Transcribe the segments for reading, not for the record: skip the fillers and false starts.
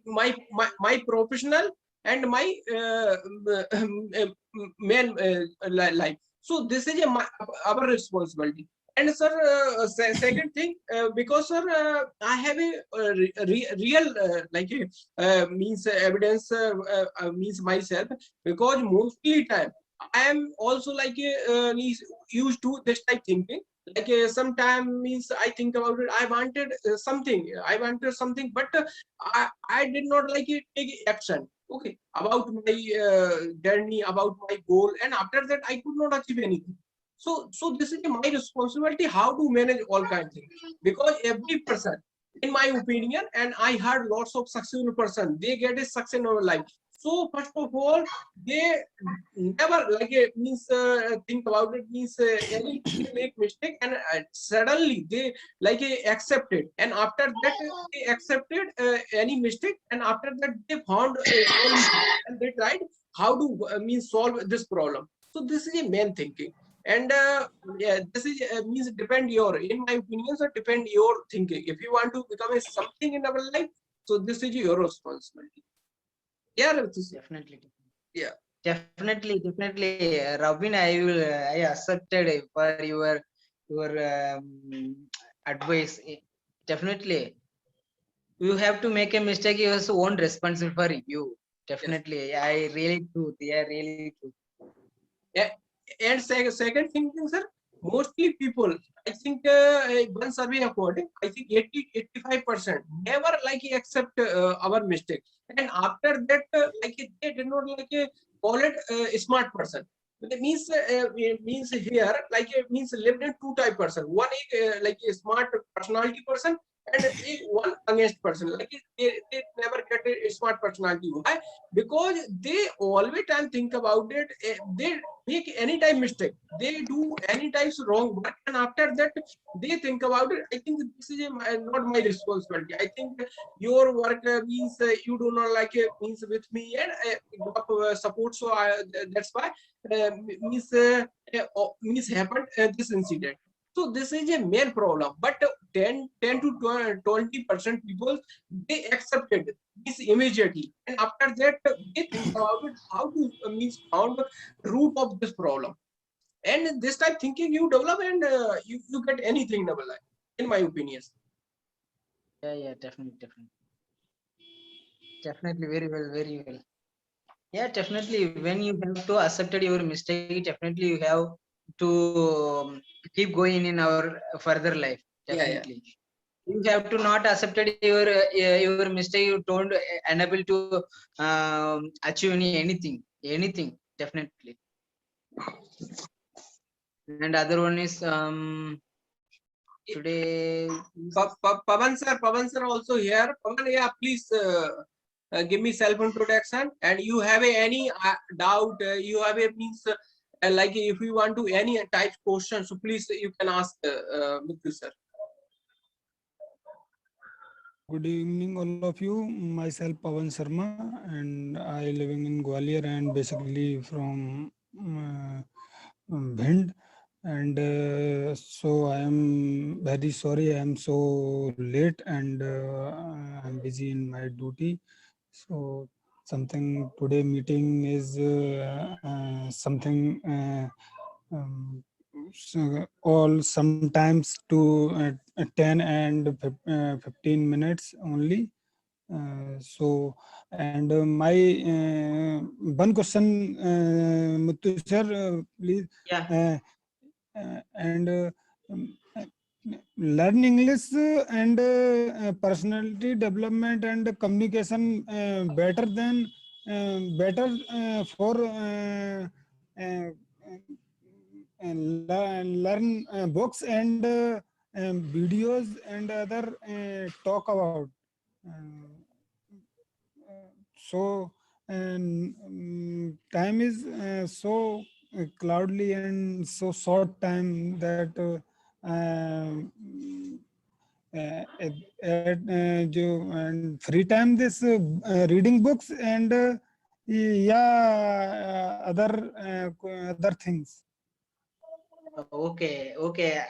my professional and my main life. So this is our responsibility. And sir, second thing, because sir, I have a real means evidence, means myself, because mostly time I am also used to this type thinking. Sometime means I think about it. I wanted something, but I did not take action. Okay, about my journey, about my goal, and after that I could not achieve anything. So this is my responsibility how to manage all kinds of things, because every person, in my opinion, and I heard lots of successful person, they get a success in our life. So first of all, they never means think about it, means any they make mistake, and suddenly they accept it, and after that they accepted any mistake, and after that they found solution, and they tried how to means solve this problem. So this is a main thinking. And yeah, this is means depend your, in my opinion, so depend your thinking. If you want to become a something in our life, so this is your responsibility. Yeah, Definitely. yeah. Definitely. Robin, I accepted for your advice. Definitely, you have to make a mistake. You have own responsible for you. Yes. Definitely, I really true. They are really true. Yeah. And second thing, sir, mostly people, I think one survey according, I think 80-85% never accept our mistake. And after that, they did not call it a smart person. It means here, it means lived in two type person. One is a smart personality person, and one against person. They never get a smart personality. Why? Because they always time think about it. They make any time mistake, they do any types wrong work, and after that they think about it. I think this is not my responsibility. I think your work means you do not means with me, and support, so that's why means happened this incident. So this is a main problem. But 10 to 20% people, they accepted this immediately, and after that they think about it how to means found root of this problem. And this type thinking you develop, and you get anything in our life, in my opinion. Yeah, definitely, very well. Yeah, definitely. When you have to accept your mistake, definitely you have to keep going in our further life. Yeah, yeah. Definitely, you have to not accept your mistake. You don't unable to achieve anything. Definitely. And other one is today. Pavan sir also here. Pavan, yeah, please give me self introduction. And you have any doubt, you have a means if you want to any type question, so please you can ask Muthu sir. Good evening, all of you. Myself, Pavan Sharma, and I living in Gwalior and basically from Bhind. And so I am very sorry. I am so late and I'm busy in my duty. So something today meeting is something. So all sometimes to 10 and 15 minutes only. So and my one question, Muthu sir, please. Yeah, And uh, learn English and personality development and communication better for learn books and videos and other talk about. Uh, so and time is so cloudly and so short time that and free time this reading books and yeah other things. Okay.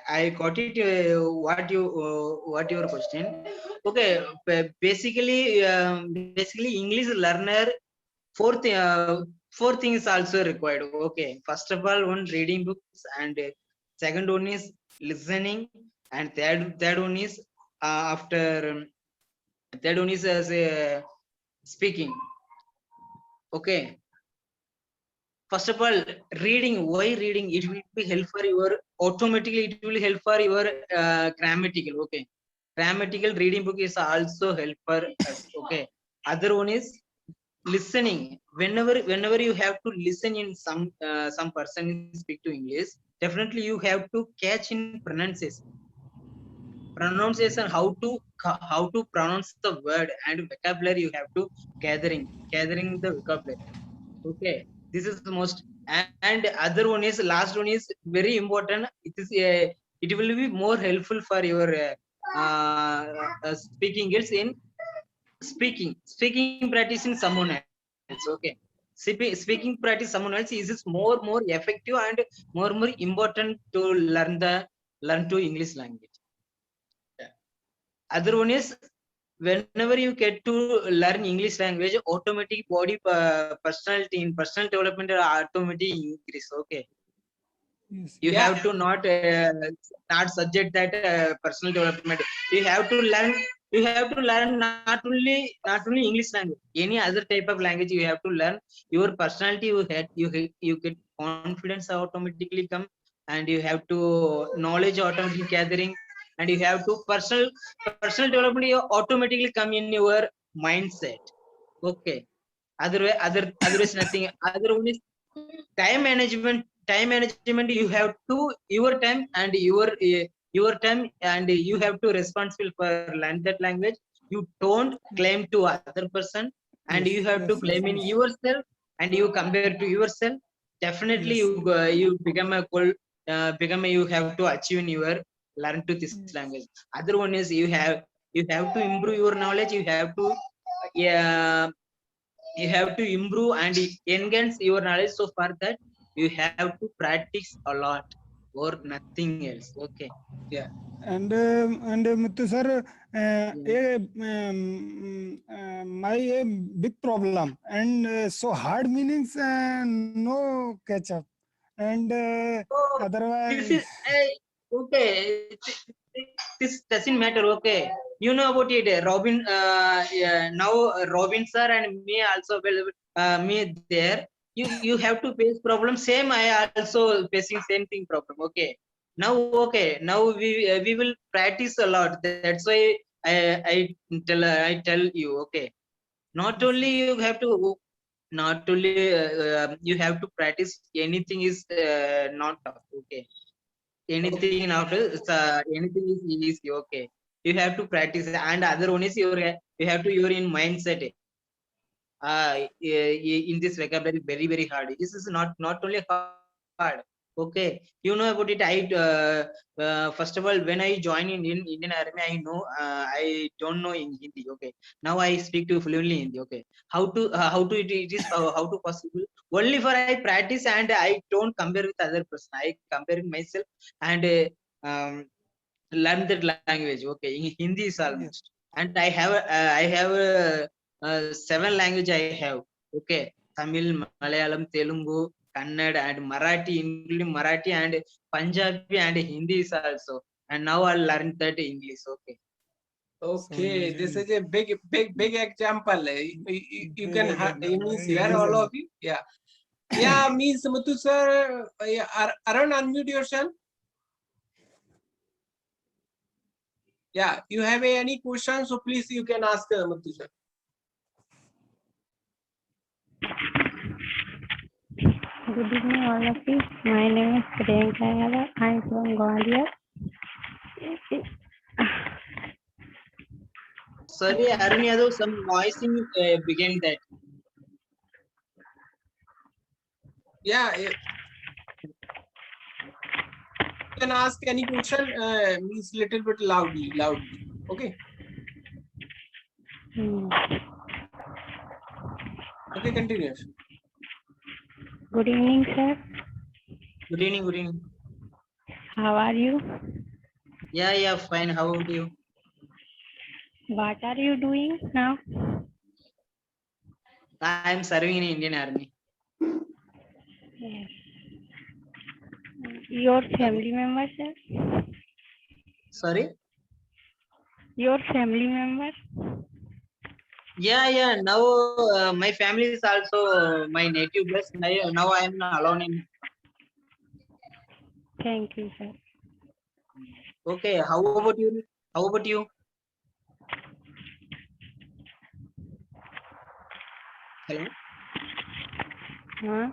I got it. What your question? Okay, basically English learner four things also required. Okay, first of all, one reading books, and second one is listening, and third one is after third one is as speaking. Okay. First of all, reading. Why reading? It will be help for your automatically. It will help for your grammatical. Okay, grammatical reading book is also help for us. Okay. Other one is listening. Whenever you have to listen in some person speak to English, definitely you have to catch in pronunciation, how to pronounce the word, and vocabulary you have to gathering the vocabulary. Okay, this is the most. And other one is last one is very important. It will be more helpful for your speaking skills in speaking practice in someone else. Okay, speaking practice someone else is more effective and more important to learn to English language. Other one is whenever you get to learn English language, automatic body personality in personal development are automatically increase. Okay, Yes, you yes. Yeah, have to not subject that personal development. You have to learn. You have to learn not only English language, any other type of language. You have to learn your personality. You get confidence automatically come, and you have to knowledge automatically gathering, and you have to personal development. You automatically come in your mindset. Okay. Otherwise nothing. Other one is time management. You have to your time and your time, and you have to responsible for learn that language. You don't claim to other person, and you Yes, have to yes, claim yes, in yes. yourself, and you compare to yourself. Definitely Yes. you become a goal, you have to achieve in your learn to this Yes. language. Other one is you have to improve your knowledge. You have to yeah, you have to improve and enhance your knowledge. So for that you have to practice a lot or nothing else. Okay. yeah. And Muthu sir, Yeah. my a big problem and so hard meanings no catch up and Oh, this otherwise is okay. This doesn't matter. Okay, you know about it. Robin, yeah, now Robin sir and me also will me there. You have to face problem. Same I also facing same thing problem. Okay. Now okay. Now we will practice a lot. That's why I tell you. Okay. Not yes, only yes, you have to not only you have to practice. Anything is not tough. Okay. Anything Okay. after anything is easy. Okay, you have to practice. And other one is you have to your in mindset. In this vocabulary very hard. This is not only hard. Okay, you know about it. First of all, when I join in Indian Army, I don't know in Hindi. Okay, now I speak to fluently Hindi. Okay, how to it is how to possible only for I practice, and I don't compare with other person. I comparing myself and learn that language. Okay, in Hindi is yes, almost. And I have 7 language I have. Okay, Tamil, Malayalam, Telugu, Kannada, and Marathi, including Marathi and Punjabi and Hindi is also. And now I learned that English. Okay. so Okay, this amazing. is a big example. You can Big means example. here Yes, all yes. of you. Yeah, yeah. Means Muthu sir, yeah, Arun, unmute yourself. Yeah, you have any questions? So please you can ask Muthu sir. Good evening, all of you. My name is Priyanka Yadav. I'm from Gwalior. Sorry, Arun Yadav, some noise in began that. Yeah, you can ask any question. Means little bit loudly. Okay, Hmm. okay, continue. Good evening, sir. Good evening, good evening. How are you? Yeah, fine. How about you? What are you doing now? I am serving in Indian Army. Yes. Your family members, sir? Sorry? Your family member? Yeah. Now my family is also my native place. Now I am alone in. Thank you, sir. Okay. How about you? How about you? Hello. Huh?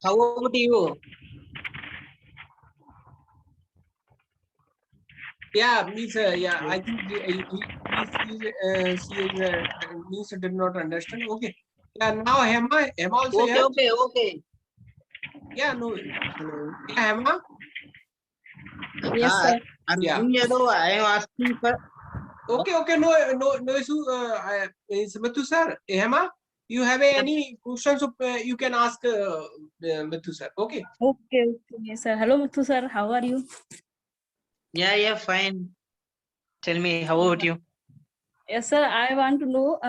How about you? Yeah, means yeah. I think means did not understand. Okay. Yeah. Now Hema also Okay. here. Okay. Yeah. No. Hello. Yeah, Hema. Yes, sir. Yeah. Arjun Yadav, I am asking for. Okay. No issue. It's Mithu sir. Hema, you have any questions? You can ask Mithu sir. Okay. Okay, sir. Hello, Muthu sir. How are you? Yeah, fine. Tell me, how about you? Yes, sir. I want to know.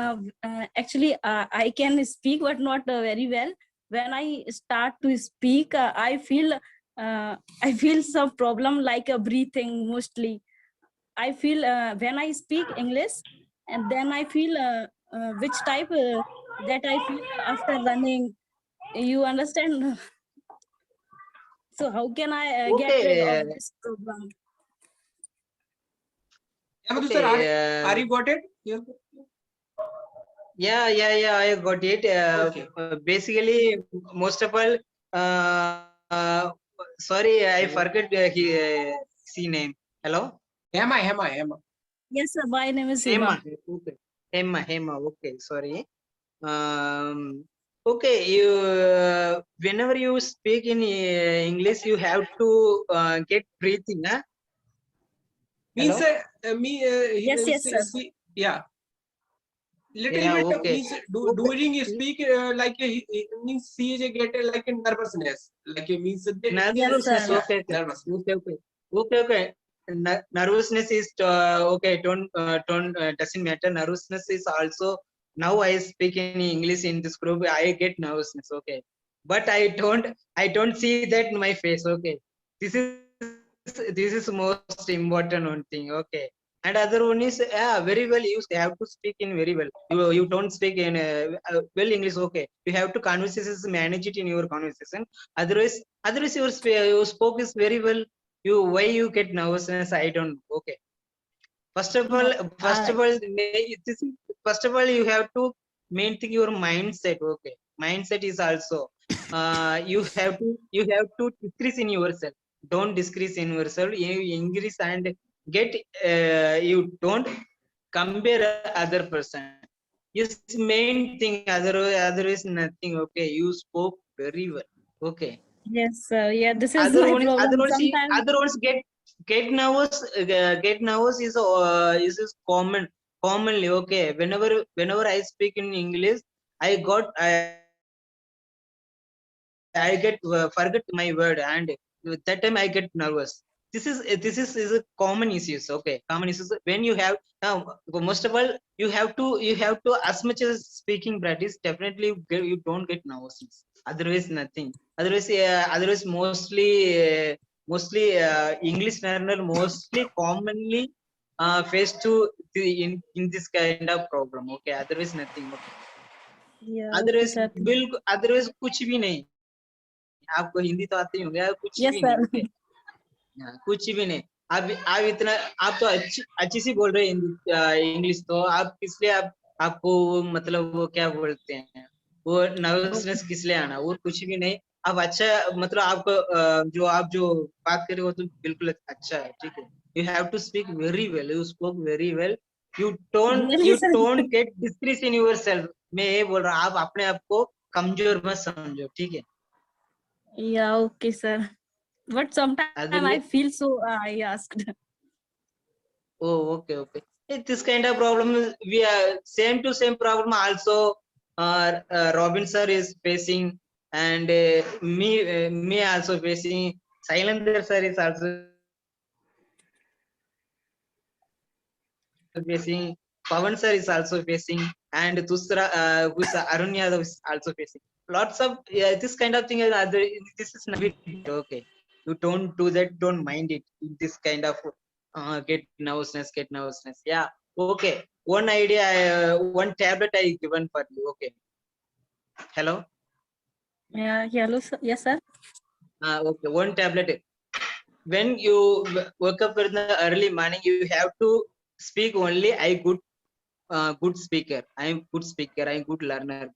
Actually, I can speak, but not very well. When I start to speak, I feel some problem like breathing mostly. I feel when I speak English, and then I feel which type that I feel after running. You understand? So how can I get rid of Okay. this problem? Yeah, Mithu sir, are Okay. you got it? Yeah. Yeah. I got it. Okay. Basically, most of all, sorry, I forgot C name. Hello. Hema. Yes, sir. My name is Hema. Hiba. Okay. Hema. Okay. Sorry. Okay. You whenever you speak in English, you have to get breathing. Huh? Means Hello. Yes, sir. yeah. Little Yeah. bit Okay. means during you speak like means see get like a nervousness like means Yes, Nervousness. sir. yeah Okay. nervousness. Okay. Nervousness is okay. Don't doesn't matter. Nervousness is also now I speak in English in this group. I get nervousness. Okay, but I don't see that in my face. Okay, this is most important one thing. Okay, and other one is very well. You have to speak in very well. You don't speak in well English. Okay, you have to conversations manage it in your conversation. Otherwise your spoke is very well. Why you get nervousness? I don't know. Okay. First of all, No, you have to main thing your mindset. Okay, mindset is also you have to decrease in yourself. Don't decrease in yourself. You increase and get. You don't compare other person. Yes, main thing. Otherwise nothing. Okay, you spoke very well. Okay. yes, sir. Yeah, this is other my one problem. Sometimes, other ones get nervous is commonly. Okay, whenever I speak in English, I get forget my word, and that time I get nervous. This is a common issues. Okay, common issues when you have most of all you have to as much as speaking practice, definitely you don't get nervousness. Otherwise nothing. Otherwise mostly English learner mostly commonly face to in this kind of problem. Okay, otherwise nothing. Okay. yeah, okay, sir. Otherwise कुछ भी नहीं. आपको हिंदी तो आती होंगे, कुछ Yes, भी sir. नहीं. ओके, कुछ भी नहीं. आप इतना आप तो अच्छी सी बोल रहे हैं हिंदी इंग्लिश, तो आप इसलिए आपको मतलब वो क्या बोलते हैं वो नर्वसनेस किस लिए आना, वो कुछ भी नहीं. आप अच्छा मतलब आपको जो बात कर रहे हो तो बिल्कुल अच्छा है. ठीक है. You have to speak very well. You spoke very well. You Really, sir? Don't get decrease in yourself. मैं ये बोल रहा हूँ, आप अपने आप को कमजोर मत समझो. ठीक है. Yeah, okay, sir. But sometimes I Otherwise, feel so. I asked. oh, okay. This kind of problem, we are same problem also. Robin sir is facing, and me also facing Sailendra sir is also facing. Pavan sir is also facing, and Tusra, who's Arun Yadav is also facing. Lots of this kind of thing. This is not okay. You don't do that. Don't mind it. This kind of get nervousness. Yeah. Okay. One idea. One tablet I given for you. Okay. Hello. Yeah, hello, sir. Yes, sir. Okay. One tablet. When you wake up in the early morning, you have to speak only good speaker. I am good speaker. I am good learner,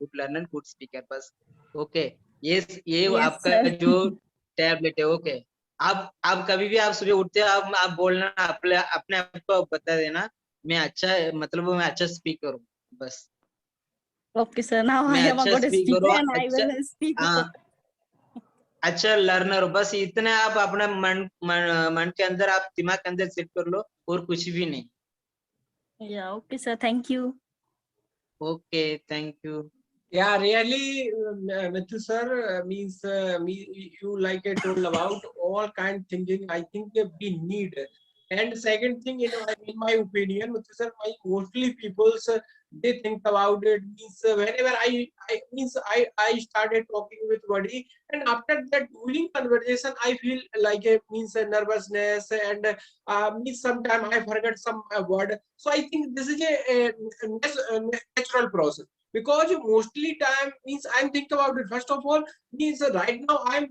good speaker. बस okay. yes ये Yes, आपका sir. जो tablet है okay. आप कभी भी आप सुबह उठते हो आप बोलना अपने आप को बता देना मैं अच्छा मतलब मैं अच्छा स्पीकर हूँ बस Okay, sir. Now I मैं am a अच्छा good स्पीकर speaker हूँ and I अच्छा will speak. अच्छा लर्नर हो बस इतना आप अपना मन के अंदर आप दिमाग के अंदर सेट कर लो और कुछ भी नहीं Yeah, okay, sir. Thank you. Okay thank you Yeah, really, Mithil sir, means you like I told about all kind thinking. I think we need. And second thing, in my opinion, Mithil sir, mostly people's they think about it. Means whenever I started talking with somebody, and after that during conversation, I feel like a means a nervousness and means sometimes I forget some word. So I think this is a natural process. Because mostly time means I'm thinking about it. First of all, means right now I'm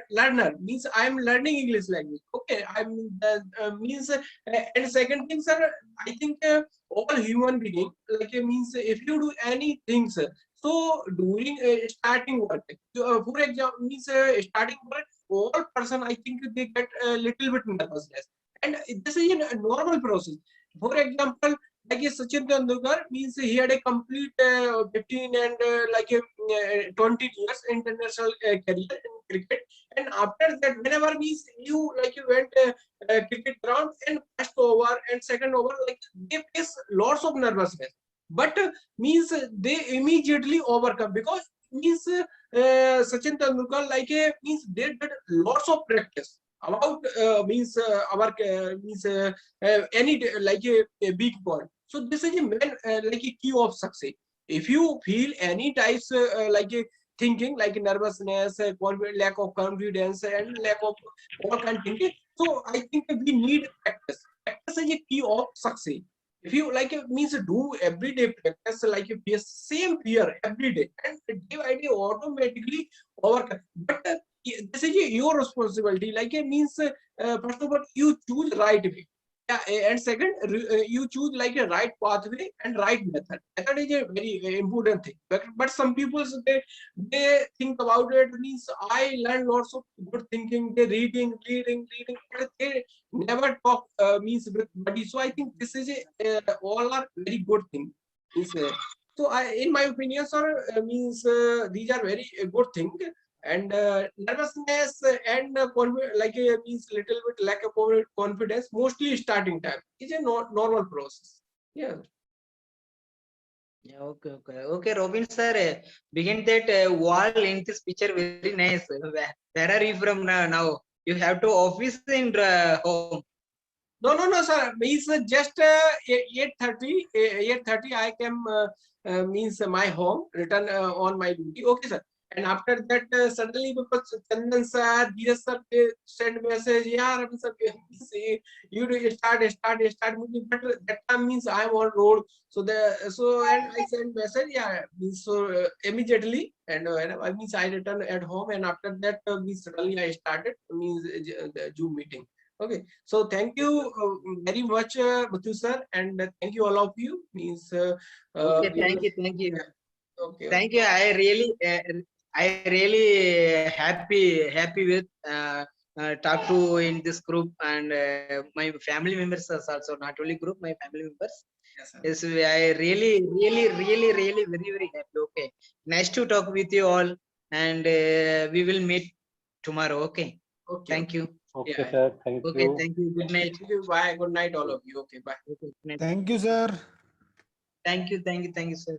learner means I'm learning English language. Okay, I'm means and second thing, sir, I think all human being like means if you do anything, sir, so during starting work, for example, means starting work, all person I think they get a little bit nervousness, and this is a normal process. For example, like Sachin Tendulkar means he had a complete 15 and 20 years international career in cricket, and after that, whenever means you like you went cricket ground and first over and second over, like they face lots of nervousness, but means they immediately overcome because means Sachin Tendulkar means they did lots of practice about means our means any like a big point. So this is a main like a key of success. If you feel any types like a thinking like nervousness, lack of confidence, and lack of all kind of thinking, so I think we need practice. Practice is a key of success. If you like means do everyday practice like you face same fear every day, and day by day automatically overcome. But this is your responsibility. Like it means first of all you choose right way. Yeah, and second, you choose like a right pathway and right method. Method is a very important thing. But some people they think about it means I learn lots of good thinking. They reading, but they never talk means with body. So I think this is a all are very good thing. Means, so in my opinion, sir, means these are very good thing. And nervousness and means little bit lack of confidence mostly starting time is a normal process. Yeah. Yeah, okay, Robin sir, begin that wall in this picture very nice. Where are you from now? You have to office in home. No, sir. Means just 8:30. 8:30 I came means my home. Return on my duty. Okay, sir. And after that, suddenly because Chandan sir, DS sir, they send message. Yeah, Ravi sir, say you do start meeting. But that time means I am on road. So and I send message. Yeah, means so immediately. And I means I return at home. And after that, means suddenly I started means the Zoom meeting. Okay, so thank you very much, Muthu sir, and thank you all of you. Means Okay, we will, thank you. okay. Thank you. I really happy with talk to in this group and my family members is also not only group, my family members. Yes, sir. Yes, I really very happy. Okay, nice to talk with you all, and we will meet tomorrow. Okay, Okay. thank you. Okay, Yeah. sir. Thank Okay, you. thank you. Good night. Thank you. Bye. Good night, all of you. Okay, bye. Okay, good night. Thank you, sir. Thank you, sir.